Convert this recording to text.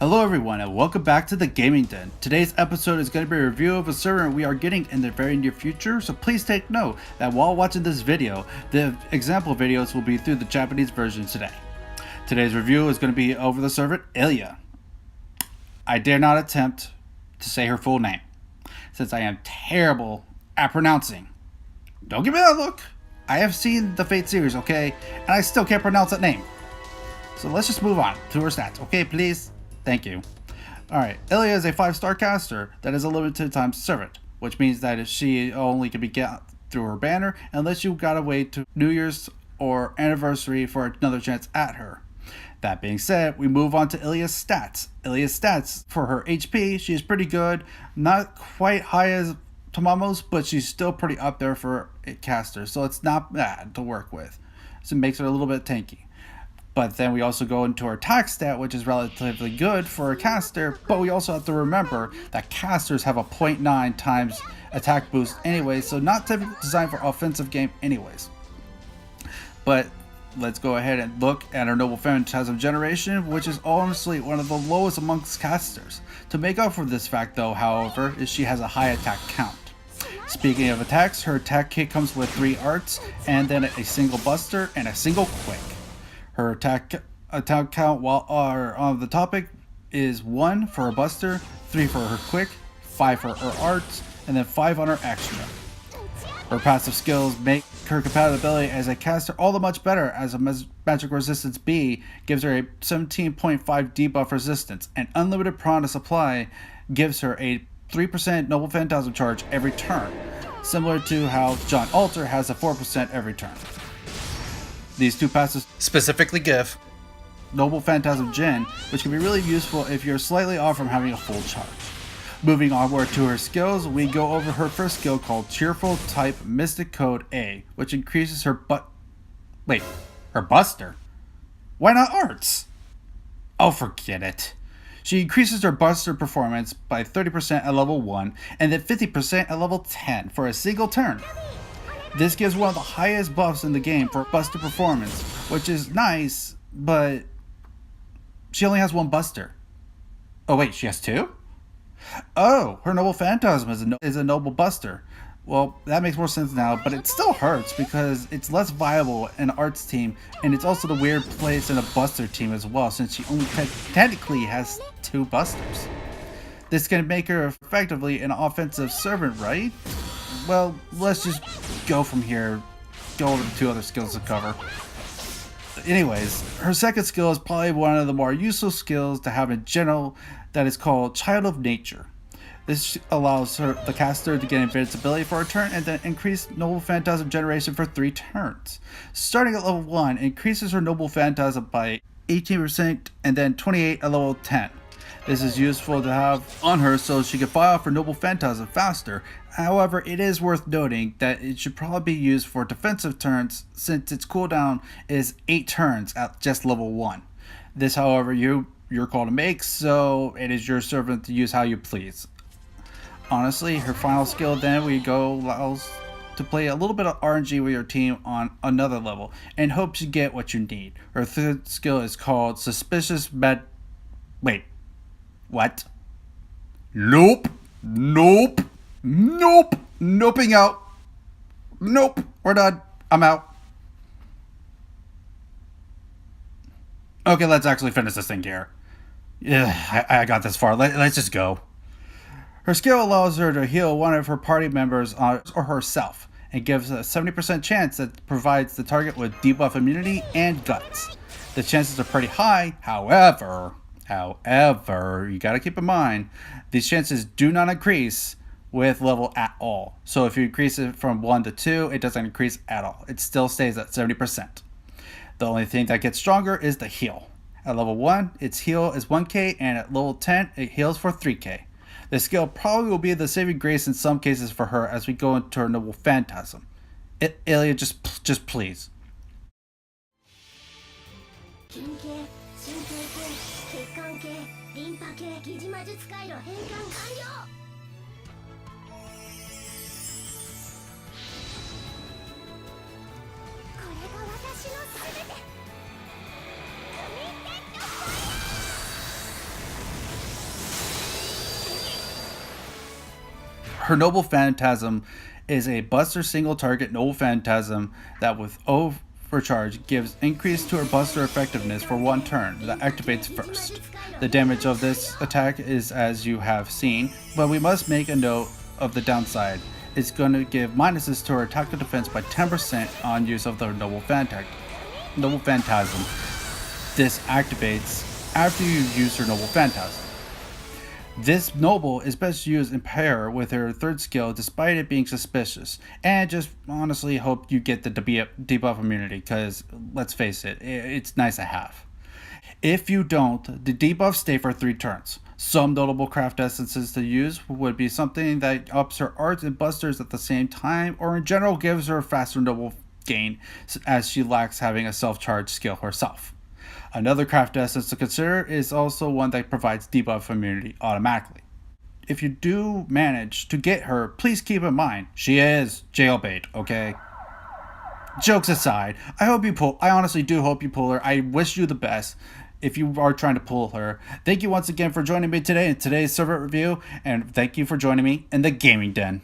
Hello everyone and welcome back to the Gaming Den. Today's episode is going to be a review of a server we are getting in the very near future, so please take note that while watching this video, the example videos will be through the Japanese version today. Today's review is going to be over the server Illya. I dare not attempt to say her full name, since I am terrible at pronouncing. Don't give me that look. I have seen the Fate series, okay, and I still can't pronounce that name. So let's just move on to her stats, okay, please? Thank you. Alright, Ilya is a 5-star caster that is a limited time servant, which means that she only can be get through her banner unless you gotta wait to New Year's or anniversary for another chance at her. That being said, we move on to Ilya's stats. Ilya's stats, for her HP, she is pretty good, not quite high as Tomamo's, but she's still pretty up there for a caster, so it's not bad to work with. So it makes her a little bit tanky. But then we also go into our attack stat, which is relatively good for a caster, but we also have to remember that casters have a 0.9 times attack boost anyway, so not typically designed for offensive game anyways. But let's go ahead and look at our Noble Phantasm generation, which is honestly one of the lowest amongst casters. To make up for this fact though, however, is she has a high attack count. Speaking of attacks, her attack kit comes with 3 arts, and then a single buster and a single quick. Her attack count while on the topic is 1 for her buster, 3 for her quick, 5 for her arts, and then 5 on her extra. Her passive skills make her compatibility as a caster all the much better, as a magic resistance B gives her a 17.5 debuff resistance, and unlimited prana supply gives her a 3% Noble Phantasm charge every turn, similar to how John Alter has a 4% every turn. These two passes specifically give Noble Phantasm Gen, which can be really useful if you're slightly off from having a full charge. Moving onward to her skills, we go over her first skill called Cheerful Type Mystic Code A, which increases her her buster? Why not arts? Oh, forget it. She increases her buster performance by 30% at level 1 and then 50% at level 10 for a single turn. This gives one of the highest buffs in the game for buster performance, which is nice, but she only has 1 buster. Oh wait, she has 2? Oh, her Noble Phantasm is a Noble Buster. Well, that makes more sense now, but it still hurts because it's less viable in an arts team, and it's also the weird place in a buster team as well, since she only technically has 2 busters. This can make her effectively an offensive servant, right? Well, let's just go from here, go over the 2 other skills to cover. Anyways, her second skill is probably one of the more useful skills to have in general, that is called Child of Nature. This allows the caster to get invincibility for a turn and then increase Noble Phantasm generation for 3 turns. Starting at level 1, increases her Noble Phantasm by 18% and then 28 at level 10. This is useful to have on her so she can fire off her Noble Phantasm faster. However, it is worth noting that it should probably be used for defensive turns since its cooldown is 8 turns at just level 1. This, however, your call to make, so it is your servant to use how you please. Honestly, her final skill then we go allows to play a little bit of RNG with your team on another level and hopes you get what you need. Her third skill is called Suspicious Wait. What? Nope. Noping out. Nope. We're done. I'm out. Okay, let's actually finish this thing here. Yeah, I got this far. Let's just go. Her skill allows her to heal one of her party members or herself, and gives a 70% chance that provides the target with debuff immunity and guts. The chances are pretty high, however, you gotta keep in mind, these chances do not increase with level at all. So if you increase it from 1 to 2, it doesn't increase at all. It still stays at 70%. The only thing that gets stronger is the heal. At level 1, its heal is 1k, and at level 10, it heals for 3k. This skill probably will be the saving grace in some cases for her as we go into her Noble Phantasm. Ilya, just please. This 私の全て。 組み手とファイヤー。 これが私の全て。 組み手とファイヤー。 これが私の全て。 組み手とファイヤー。 これが私の全て。 組み手とファイヤー。 これが私の全て。 組み手とファイヤー。 これが私の全て。 組み手とファイヤー。 これが私の全て。 組み手とファイヤー。 これが私の全て。 Okay, Her Noble Phantasm is a Buster single target Noble Phantasm that with overcharge gives increase to her Buster effectiveness for 1 turn that activates first. The damage of this attack is as you have seen, but we must make a note of the downside. It's going to give minuses to her attack and defense by 10% on use of the Noble Phantasm. This activates after you use her Noble Phantasm. This Noble is best used in pair with her 3rd skill despite it being suspicious, and just honestly hope you get the debuff immunity because let's face it, it's nice to have. If you don't, the debuffs stay for 3 turns. Some notable craft essences to use would be something that ups her arts and busters at the same time, or in general gives her a faster Noble gain as she lacks having a self-charge skill herself. Another craft essence to consider is also one that provides debuff immunity automatically. If you do manage to get her, please keep in mind, she is jailbait, okay? Jokes aside, I honestly do hope you pull her. I wish you the best if you are trying to pull her. Thank you once again for joining me today in today's server review, and thank you for joining me in the Gaming Den.